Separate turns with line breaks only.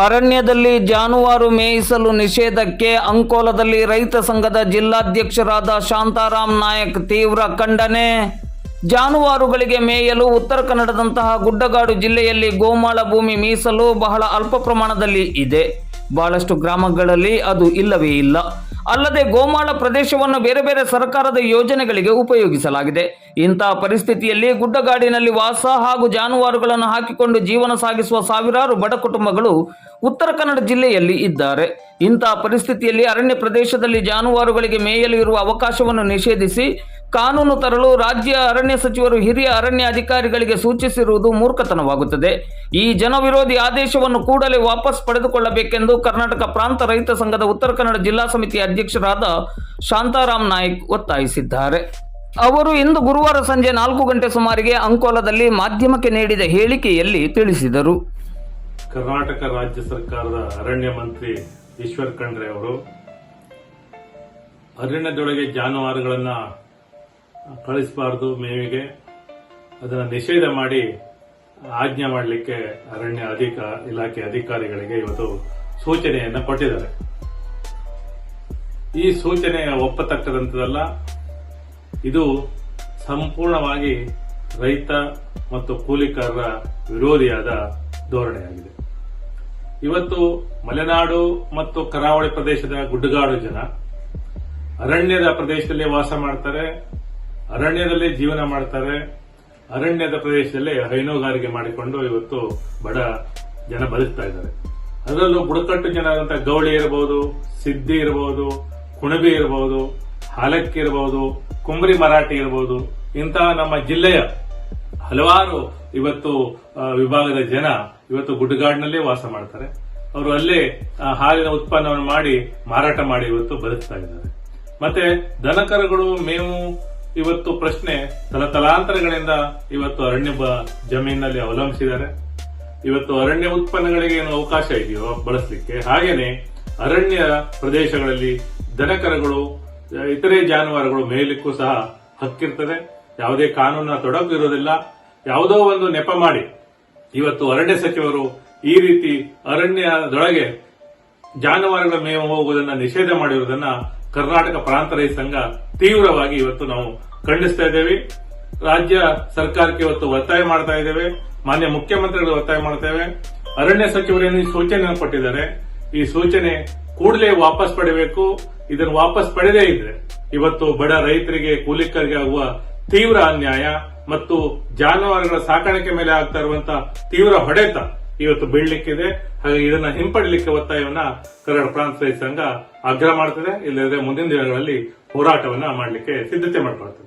ಅರಣ್ಯದಲ್ಲಿ ಜಾನುವಾರು ಮೇಯಿಸಲು ನಿಷೇಧಕ್ಕೆ ಅಂಕೋಲದಲ್ಲಿ ರೈತ ಸಂಘದ ಜಿಲ್ಲಾಧ್ಯಕ್ಷರಾದ ಶಾಂತಾರಾಮ್ ನಾಯಕ್ ತೀವ್ರ ಖಂಡನೆ. ಜಾನುವಾರುಗಳಿಗೆ ಮೇಯಲು ಉತ್ತರ ಕನ್ನಡದಂತಹ ಗುಡ್ಡಗಾಡು ಜಿಲ್ಲೆಯಲ್ಲಿ ಗೋಮಾಳ ಭೂಮಿ ಮೀಸಲು ಬಹಳ ಅಲ್ಪ ಪ್ರಮಾಣದಲ್ಲಿ ಇದೆ. ಬಹಳಷ್ಟು ಗ್ರಾಮಗಳಲ್ಲಿ ಅದು ಇಲ್ಲವೇ ಇಲ್ಲ. ಅಲ್ಲದೆ ಗೋಮಾಳ ಪ್ರದೇಶವನ್ನು ಬೇರೆ ಬೇರೆ ಸರ್ಕಾರದ ಯೋಜನೆಗಳಿಗೆ ಉಪಯೋಗಿಸಲಾಗಿದೆ. ಇಂತಹ ಪರಿಸ್ಥಿತಿಯಲ್ಲಿ ಗುಡ್ಡಗಾಡಿನಲ್ಲಿ ವಾಸ ಹಾಗೂ ಜಾನುವಾರುಗಳನ್ನು ಹಾಕಿಕೊಂಡು ಜೀವನ ಸಾಗಿಸುವ ಸಾವಿರಾರು ಬಡ ಕುಟುಂಬಗಳು ಉತ್ತರ ಕನ್ನಡ ಜಿಲ್ಲೆಯಲ್ಲಿ ಇದ್ದಾರೆ. ಇಂತಹ ಪರಿಸ್ಥಿತಿಯಲ್ಲಿ ಅರಣ್ಯ ಪ್ರದೇಶದಲ್ಲಿ ಜಾನುವಾರುಗಳಿಗೆ ಮೇಯಲು ಇರುವ ಅವಕಾಶವನ್ನು ನಿಷೇಧಿಸಿ ಕಾನೂನು ತರಲು ರಾಜ್ಯ ಅರಣ್ಯ ಸಚಿವರು ಹಿರಿಯ ಅರಣ್ಯ ಅಧಿಕಾರಿಗಳಿಗೆ ಸೂಚಿಸಿರುವುದು ಮೂರ್ಖತನವಾಗುತ್ತದೆ. ಈ ಜನವಿರೋಧಿ ಆದೇಶವನ್ನು ಕೂಡಲೇ ವಾಪಸ್ ಪಡೆದುಕೊಳ್ಳಬೇಕೆಂದು ಕರ್ನಾಟಕ ಪ್ರಾಂತ ರೈತ ಸಂಘದ ಉತ್ತರ ಕನ್ನಡ ಜಿಲ್ಲಾ ಸಮಿತಿಯ ಅಧ್ಯಕ್ಷರಾದ ಶಾಂತಾರಾಮ್ ನಾಯಕ್ ಒತ್ತಾಯಿಸಿದ್ದಾರೆ. ಅವರು ಇಂದು ಗುರುವಾರ ಸಂಜೆ 4 ಗಂಟೆ ಸುಮಾರಿಗೆ ಅಂಕೋಲದಲ್ಲಿ ಮಾಧ್ಯಮಕ್ಕೆ ನೀಡಿದ ಹೇಳಿಕೆಯಲ್ಲಿ ತಿಳಿಸಿದರು.
ಕರ್ನಾಟಕ ರಾಜ್ಯ ಸರ್ಕಾರದ ಅರಣ್ಯ ಮಂತ್ರಿ ಈಶ್ವರ್ ಖಂಡ್ರೆ ಅವರು ಅರಣ್ಯದೊಳಗೆ ಜಾನುವಾರುಗಳನ್ನ ಕಳಿಸಬಾರದು, ಮೇವಿಗೆ ಅದನ್ನು ನಿಷೇಧ ಮಾಡಿ ಆಜ್ಞೆ ಮಾಡಲಿಕ್ಕೆ ಅರಣ್ಯ ಇಲಾಖೆ ಅಧಿಕಾರಿಗಳಿಗೆ ಇವತ್ತು ಸೂಚನೆಯನ್ನು ಕೊಟ್ಟಿದ್ದಾರೆ. ಈ ಸೂಚನೆ ಒಪ್ಪತಕ್ಕದಂತದಲ್ಲ. ಇದು ಸಂಪೂರ್ಣವಾಗಿ ರೈತ ಮತ್ತು ಕೂಲಿಕಾರರ ವಿರೋಧಿಯಾದ ಧೋರಣೆಯಾಗಿದೆ. ಇವತ್ತು ಮಲೆನಾಡು ಮತ್ತು ಕರಾವಳಿ ಪ್ರದೇಶದ ಗುಡ್ಡಗಾಡು ಜನ ಅರಣ್ಯದ ಪ್ರದೇಶದಲ್ಲಿ ವಾಸ ಮಾಡ್ತಾರೆ, ಅರಣ್ಯದಲ್ಲೇ ಜೀವನ ಮಾಡ್ತಾರೆ, ಅರಣ್ಯದ ಪ್ರದೇಶದಲ್ಲೇ ಹೈನುಗಾರಿಕೆ ಮಾಡಿಕೊಂಡು ಇವತ್ತು ಬಡ ಜನ ಬದುಕ್ತಾ ಇದ್ದಾರೆ. ಅದರಲ್ಲೂ ಬುಡಕಟ್ಟು ಜನರಂತ ಗೌಳಿ ಇರಬಹುದು, ಸಿದ್ದಿ ಇರಬಹುದು, ಕುಣಬಿ ಇರಬಹುದು, ಹಾಲಕ್ಕಿ ಇರಬಹುದು, ಕುಂಬ್ರಿ ಮರಾಠಿ ಇರಬಹುದು, ಇಂತಹ ನಮ್ಮ ಜಿಲ್ಲೆಯ ಹಲವಾರು ಇವತ್ತು ವಿಭಾಗದ ಜನ ಇವತ್ತು ಗುಡ್ಡಗಾಡಿನಲ್ಲೇ ವಾಸ ಮಾಡ್ತಾರೆ. ಅವರು ಅಲ್ಲೇ ಹಾಲಿನ ಉತ್ಪನ್ನವನ್ನು ಮಾಡಿ ಮಾರಾಟ ಮಾಡಿ ಇವತ್ತು ಬದುಕ್ತಾ ಇದ್ದಾರೆ. ಮತ್ತೆ ದನಕರುಗಳು ಮೇವು ಇವತ್ತು ಪ್ರಶ್ನೆ ತಲತಲಾಂತರಗಳಿಂದ ಇವತ್ತು ಅರಣ್ಯ ಜಮೀನಿನಲ್ಲಿ ಅವಲಂಬಿಸಿದ್ದಾರೆ. ಇವತ್ತು ಅರಣ್ಯ ಉತ್ಪನ್ನಗಳಿಗೆ ಏನು ಅವಕಾಶ ಇದೆಯೋ ಬಳಸಲಿಕ್ಕೆ, ಹಾಗೇನೆ ಅರಣ್ಯ ಪ್ರದೇಶಗಳಲ್ಲಿ ದನಕರುಗಳು ಇತರೆ ಜಾನುವಾರುಗಳು ಮೇಯಲಿಕ್ಕೂ ಸಹ ಹಕ್ಕಿರ್ತದೆ. ಯಾವುದೇ ಕಾನೂನಿನ ತೊಡಕು ಇರೋದಿಲ್ಲ. ಯಾವುದೋ ಒಂದು ನೆಪ ಮಾಡಿ ಇವತ್ತು ಅರಣ್ಯ ಸಚಿವರು ಈ ರೀತಿ ಅರಣ್ಯದೊಳಗೆ ಜಾನುವಾರುಗಳ ಮೇವು ಹೋಗುವುದನ್ನು ನಿಷೇಧ ಮಾಡಿರುವುದನ್ನ ಕರ್ನಾಟಕ ಪ್ರಾಂತ ರೈತ ಸಂಘ ತೀವ್ರವಾಗಿ ಇವತ್ತು ನಾವು ಖಂಡಿಸ್ತಾ ಇದ್ದೇವೆ. ರಾಜ್ಯ ಸರ್ಕಾರಕ್ಕೆ ಇವತ್ತು ಒತ್ತಾಯ ಮಾಡ್ತಾ ಇದ್ದೇವೆ. ಮಾನ್ಯ ಮುಖ್ಯಮಂತ್ರಿಗಳು ಒತ್ತಾಯ ಮಾಡ್ತೇವೆ. ಅರಣ್ಯ ಸಚಿವರೇನು ಸೂಚನೆ ಕೊಟ್ಟಿದ್ದಾರೆ, ಈ ಸೂಚನೆ ಕೂಡಲೇ ವಾಪಸ್ ಪಡೆಯಬೇಕು. ಇದನ್ನು ವಾಪಸ್ ಪಡೆದೇ ಇದ್ರೆ ಇವತ್ತು ಬಡ ರೈತರಿಗೆ, ಕೂಲಿಕರಿಗೆ ಆಗುವ ತೀವ್ರ ಅನ್ಯಾಯ ಮತ್ತು ಜಾನುವಾರುಗಳ ಸಾಕಾಣಿಕೆ ಮೇಲೆ ಆಗ್ತಾ ಇರುವಂತಹ ತೀವ್ರ ಹೊಡೆತ ಇವತ್ತು ಬೀಳಲಿಕ್ಕಿದೆ. ಹಾಗೆ ಇದನ್ನ ಹಿಂಪಡಲಿಕ್ಕೆ ಒತ್ತಾಯವನ್ನ ಕರ್ನಾಟಕ ಪ್ರಾಂತ ರೈತ ಸಂಘ ಆಗ್ರಹ ಮಾಡ್ತದೆ. ಇಲ್ಲದ್ರೆ ಮುಂದಿನ ದಿನಗಳಲ್ಲಿ ಹೋರಾಟವನ್ನ ಮಾಡಲಿಕ್ಕೆ ಸಿದ್ಧತೆ ಮಾಡಿಕೊಳ್ತದೆ.